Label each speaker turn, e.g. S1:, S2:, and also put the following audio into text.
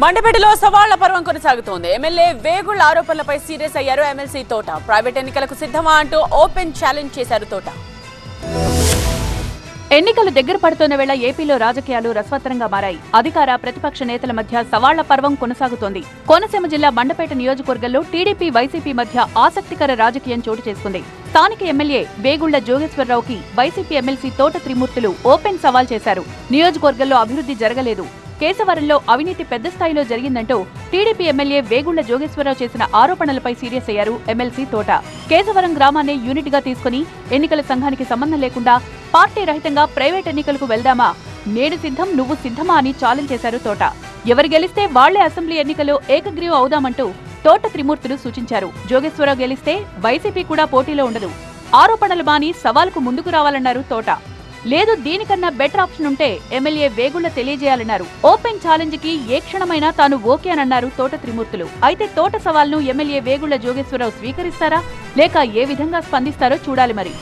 S1: మండపేటలో సవాళ్ల పర్వం కొనసాగుతోంది. ఎమ్మెల్యే వేగుళ్ల ఆరోపణలపై సీరియస్ అయ్యారు ఎమ్మెల్సీ తోట. ప్రైవేట్ ఎన్నికలకు సిద్ధమా అంటూ ఓపెన్ ఛాలెంజ్ చేశారు తోట.
S2: ఎన్నికలు దగ్గర పడుతున్న వేళ ఏపీలో రాజకీయాలు రసవత్తరంగా మారాయి. అధికార ప్రతిపక్ష నేతల మధ్య సవాళ్ల పర్వం కొనసాగుతోంది. కోనసీమ జిల్లా మండపేట నియోజకవర్గంలో టీడీపీ వైసీపీ మధ్య ఆసక్తికర రాజకీయం చోటు చేసుకుంది. స్థానిక ఎమ్మెల్యే వేగుళ్ల జోగేశ్వరరావుకి వైసీపీ ఎమ్మెల్సీ తోట త్రిమూర్తులు ఓపెన్ సవాల్ చేశారు. నియోజకవర్గంలో అభివృద్ధి జరగలేదు, కేశవరంలో అవినీతి పెద్ద స్థాయిలో జరిగిందంటూ టీడీపీ ఎమ్మెల్యే వేగుళ్ల జోగేశ్వరరావు చేసిన ఆరోపణలపై సీరియస్ అయ్యారు ఎమ్మెల్సీ తోట. కేశవరం గ్రామాన్ని యూనిట్ గా తీసుకుని ఎన్నికల సంఘానికి సంబంధం లేకుండా పార్టీ రహితంగా ప్రైవేట్ ఎన్నికలకు వెళ్దామా, నేడు సిద్ధం నువ్వు సిద్ధమా అని ఛాలెంజ్ చేశారు తోట. ఎవరు గెలిస్తే వాళ్లే అసెంబ్లీ ఎన్నికల్లో ఏకగ్రీవం అవుదామంటూ తోట త్రిమూర్తులు సూచించారు. జోగేశ్వరరావు గెలిస్తే వైసీపీ కూడా పోటీలో ఉండదు, ఆరోపణలు మాని సవాల్కు ముందుకు రావాలన్నారు తోట. లేదు, దీనికన్నా బెటర్ ఆప్షన్ ఉంటే ఎమ్మెల్యే వేగుళ్ల తెలియజేయాలన్నారు. ఓపెన్ ఛాలెంజ్ కి ఏ క్షణమైనా తాను ఓకే అనన్నారు తోట త్రిమూర్తులు. అయితే తోట సవాల్ను ఎమ్మెల్యే వేగుళ్ల జోగేశ్వరరావు స్వీకరిస్తారా లేక ఏ విధంగా స్పందిస్తారో చూడాలి మరి.